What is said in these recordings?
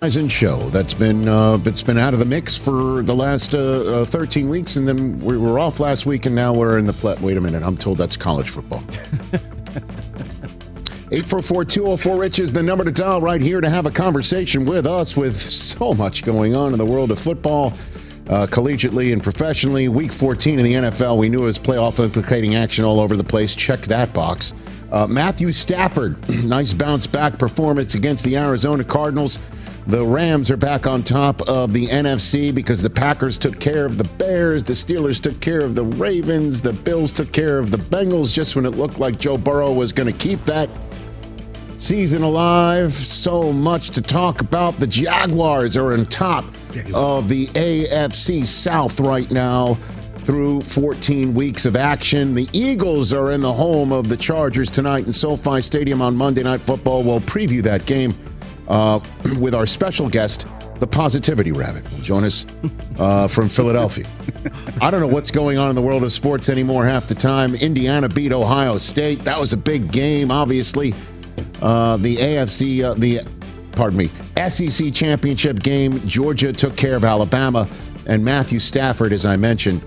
Eisen show that's been out of the mix for the last 13 weeks, and then we were off last week, and now we're in the wait a minute, I'm told that's college football. 844-204-RICH is the number to dial right here to have a conversation with us, with so much going on in the world of football, collegiately and professionally. Week 14 in the NFL, we knew it was playoff implicating action all over the place. Check that box. Matthew Stafford, nice bounce back performance against the Arizona Cardinals. The Rams are back on top of the NFC because the Packers took care of the Bears. The Steelers took care of the Ravens. The Bills took care of the Bengals just when it looked like Joe Burrow was going to keep that season alive. So much to talk about. The Jaguars are on top of the AFC South right now through 14 weeks of action. The Eagles are in the home of the Chargers tonight in SoFi Stadium on Monday Night Football. We'll preview that game with our special guest, the Positivity Rabbit, will join us from Philadelphia. I don't know what's going on in the world of sports anymore half the time. Indiana beat Ohio State. That was a big game, obviously. The SEC championship game, Georgia took care of Alabama, and Matthew Stafford, as I mentioned,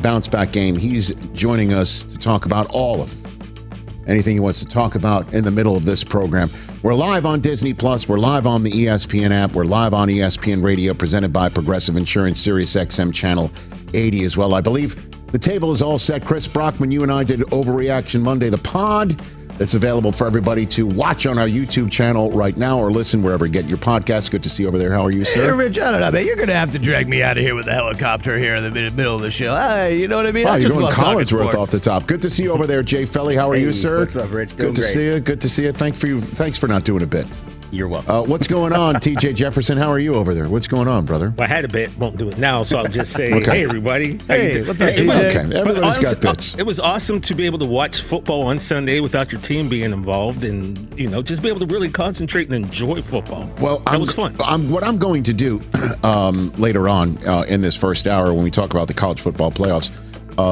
bounce back game. He's joining us to talk about all of anything he wants to talk about in the middle of this program. We're live on Disney Plus. We're live on the ESPN app. We're live on ESPN Radio, presented by Progressive Insurance, Sirius XM Channel 80 as well. I believe the table is all set. Chris Brockman, you and I did Overreaction Monday, the pod. It's available for everybody to watch on our YouTube channel right now or listen wherever you get your podcast. Good to see you over there. How are you, sir? Hey, Rich, I don't know, man. You're going to have to drag me out of here with a helicopter here in the middle of the show. Hey, you know what I mean? Oh, I you're just going love Collinsworth off the top. Good to see you over there, Jay Felly. How are you, sir? What's up, Rich? Good to see you. Good to see you. Thanks for not doing a bit. You're welcome. What's going on, TJ Jefferson? How are you over there? What's going on, brother? Well, I had a bit, won't do it now, so I'll just say, Hey, everybody. Hey, what's up, TJ? Okay, everybody's got bits. It was awesome to be able to watch football on Sunday without your team being involved and, just be able to really concentrate and enjoy football. Well, that was fun. What I'm going to do later on in this first hour when we talk about the college football playoffs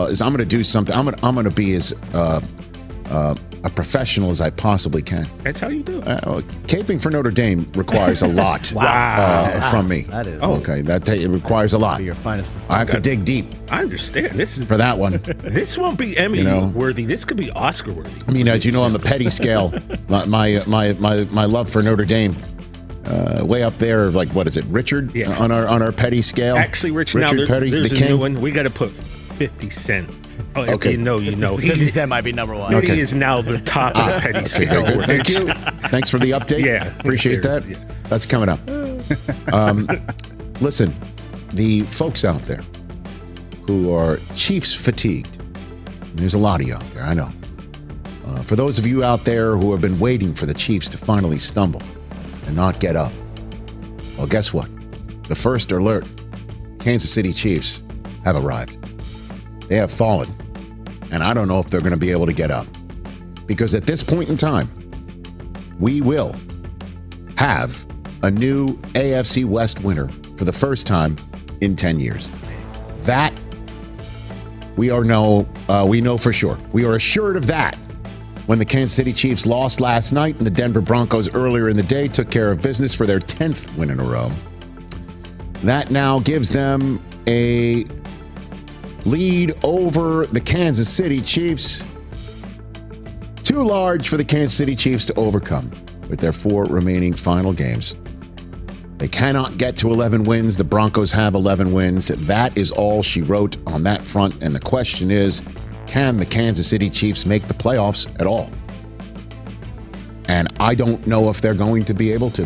is I'm going to do something. I'm going to be as a professional as I possibly can. That's how you do it. Caping for Notre Dame requires a lot from me. That is. Okay, it requires a lot. Your finest performance. I have to dig deep. I understand. This is for that one. This won't be Emmy worthy. This could be Oscar worthy. I mean, as you know, on the petty scale, my love for Notre Dame, way up there. Like, what is it, Richard? Yeah. On our petty scale. Actually, Rich, now there's a new one. We got to put 50 Cent. Oh, okay. You know. 50 Cent might be number one. Okay. He is now the top of the petty scale. Okay, thank you. Thanks for the update. Yeah. Appreciate that. Yeah. That's coming up. Listen, the folks out there who are Chiefs fatigued, and there's a lot of you out there, I know. For those of you out there who have been waiting for the Chiefs to finally stumble and not get up, well, guess what? The first alert, Kansas City Chiefs have arrived. They have fallen, and I don't know if they're going to be able to get up. Because at this point in time, we will have a new AFC West winner for the first time in 10 years. That we know for sure. We are assured of that when the Kansas City Chiefs lost last night and the Denver Broncos earlier in the day took care of business for their 10th win in a row. That now gives them a lead over the Kansas City Chiefs. Too large for the Kansas City Chiefs to overcome with their 4 remaining final games. They cannot get to 11 wins. The Broncos have 11 wins. That is all she wrote on that front. And the question is, can the Kansas City Chiefs make the playoffs at all? And I don't know if they're going to be able to.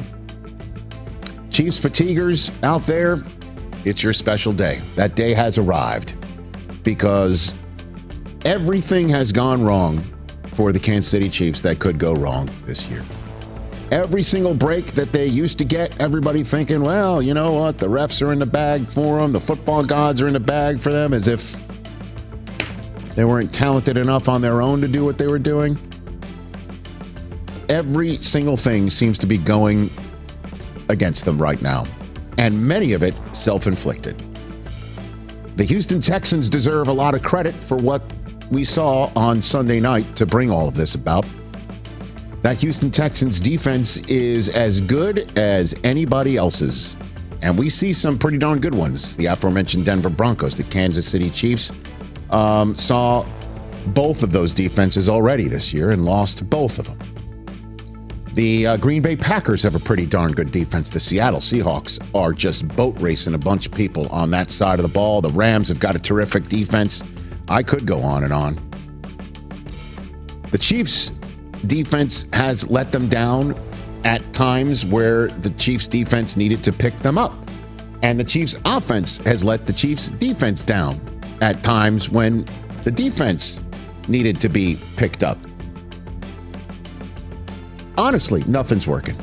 Chiefs fatiguers out there, it's your special day. That day has arrived. Because everything has gone wrong for the Kansas City Chiefs that could go wrong this year. Every single break that they used to get, everybody thinking, well, you know what, the refs are in the bag for them, the football gods are in the bag for them, as if they weren't talented enough on their own to do what they were doing. Every single thing seems to be going against them right now, and many of it self-inflicted. The Houston Texans deserve a lot of credit for what we saw on Sunday night to bring all of this about. That Houston Texans defense is as good as anybody else's. And we see some pretty darn good ones. The aforementioned Denver Broncos, the Kansas City Chiefs, saw both of those defenses already this year and lost both of them. The Green Bay Packers have a pretty darn good defense. The Seattle Seahawks are just boat racing a bunch of people on that side of the ball. The Rams have got a terrific defense. I could go on and on. The Chiefs' defense has let them down at times where the Chiefs' defense needed to pick them up. And the Chiefs' offense has let the Chiefs' defense down at times when the defense needed to be picked up. Honestly, nothing's working.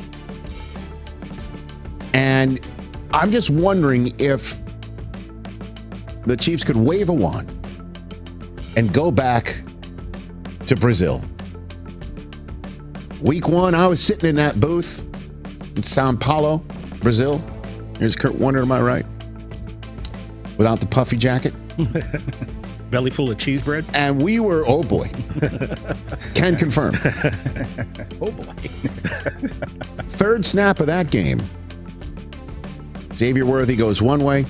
And I'm just wondering if the Chiefs could wave a wand and go back to Brazil. Week 1, I was sitting in that booth in Sao Paulo, Brazil. Here's Kurt Warner to my right. Without the puffy jacket. Belly full of cheese bread. And we were, oh boy. Can confirm. Oh, boy. Third snap of that game. Xavier Worthy goes one way.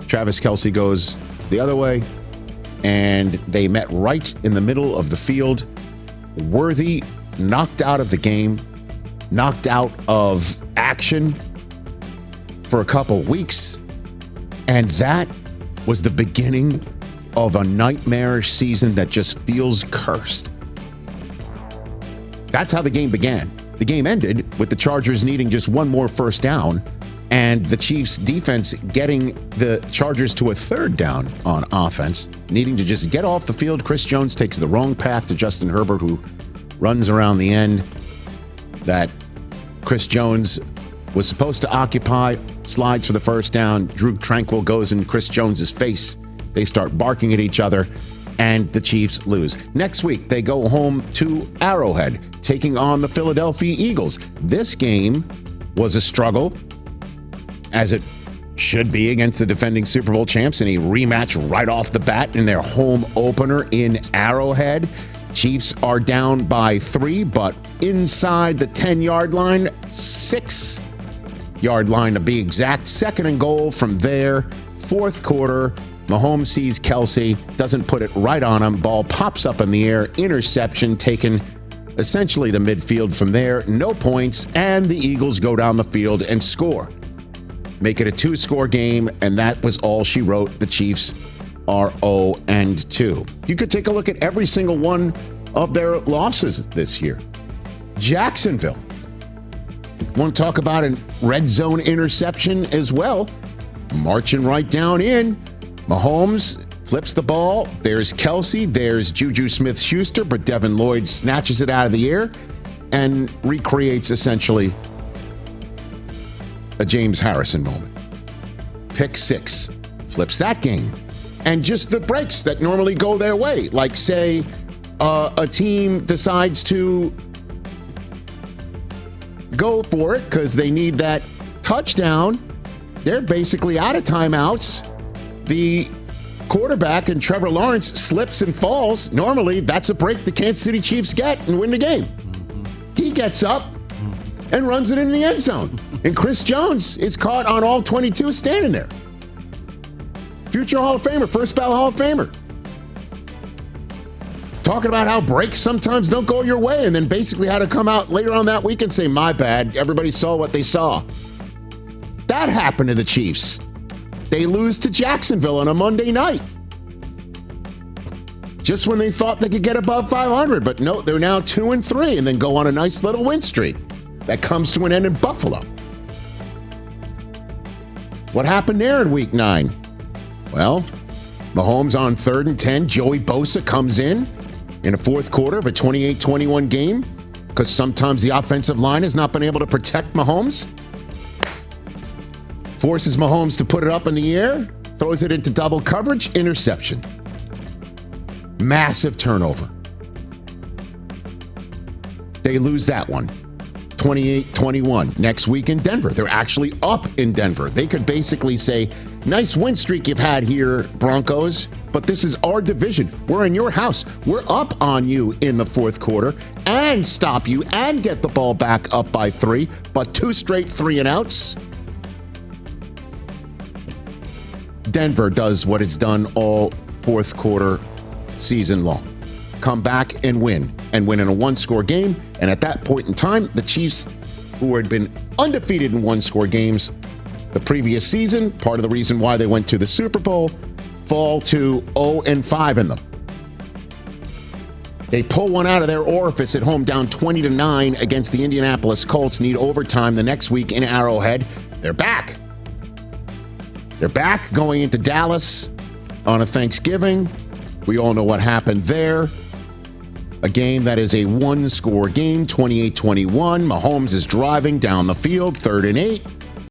Travis Kelce goes the other way. And they met right in the middle of the field. Worthy knocked out of the game, knocked out of action for a couple weeks. And that was the beginning of a nightmarish season that just feels cursed. That's how the game began. The game ended with the Chargers needing just one more first down and the Chiefs defense getting the Chargers to a third down on offense, needing to just get off the field. Chris Jones takes the wrong path to Justin Herbert, who runs around the end that Chris Jones was supposed to occupy, slides for the first down. Drew Tranquill goes in Chris Jones's face. They start barking at each other, and the Chiefs lose. Next week, they go home to Arrowhead, taking on the Philadelphia Eagles. This game was a struggle, as it should be against the defending Super Bowl champs, in a rematch right off the bat in their home opener in Arrowhead. Chiefs are down by 3, but inside the 10-yard line, 6-yard line to be exact. Second and goal from there. Fourth quarter, Mahomes sees Kelce, doesn't put it right on him. Ball pops up in the air. Interception taken essentially to midfield from there. No points, and the Eagles go down the field and score. Make it a 2-score game, and that was all she wrote. The Chiefs are 0-2. You could take a look at every single one of their losses this year. Jacksonville. Want to talk about a red zone interception as well? Marching right down in. Mahomes flips the ball. There's Kelce. There's Juju Smith-Schuster, but Devin Lloyd snatches it out of the air and recreates essentially a James Harrison moment. Pick 6. Flips that game. And just the breaks that normally go their way. Like, say, a team decides to go for it because they need that touchdown. They're basically out of timeouts. The quarterback and Trevor Lawrence slips and falls. Normally, that's a break the Kansas City Chiefs get and win the game. He gets up and runs it in the end zone. And Chris Jones is caught on all 22 standing there. Future Hall of Famer, first ballot Hall of Famer. Talking about how breaks sometimes don't go your way, and then basically had to come out later on that week and say, my bad, everybody saw what they saw. That happened to the Chiefs. They lose to Jacksonville on a Monday night. Just when they thought they could get above 500, but no, they're now 2-3 and then go on a nice little win streak. That comes to an end in Buffalo. What happened there in week 9? Well, Mahomes on 3rd and 10. Joey Bosa comes in a fourth quarter of a 28-21 game because sometimes the offensive line has not been able to protect Mahomes. Forces Mahomes to put it up in the air, throws it into double coverage, interception. Massive turnover. They lose that one. 28-21. Next week in Denver. They're actually up in Denver. They could basically say, nice win streak you've had here, Broncos, but this is our division. We're in your house. We're up on you in the fourth quarter and stop you and get the ball back up by 3, but 2 straight 3-and-outs. Denver does what it's done all fourth quarter season long. Come back and win in a 1-score game. And at that point in time, the Chiefs, who had been undefeated in 1-score games the previous season, part of the reason why they went to the Super Bowl, fall to 0-5 in them. They pull one out of their orifice at home, down 20-9 against the Indianapolis Colts, need overtime the next week in Arrowhead. They're back. They're back going into Dallas on a Thanksgiving. We all know what happened there. A game that is a 1-score game, 28-21. Mahomes is driving down the field, 3rd and 8.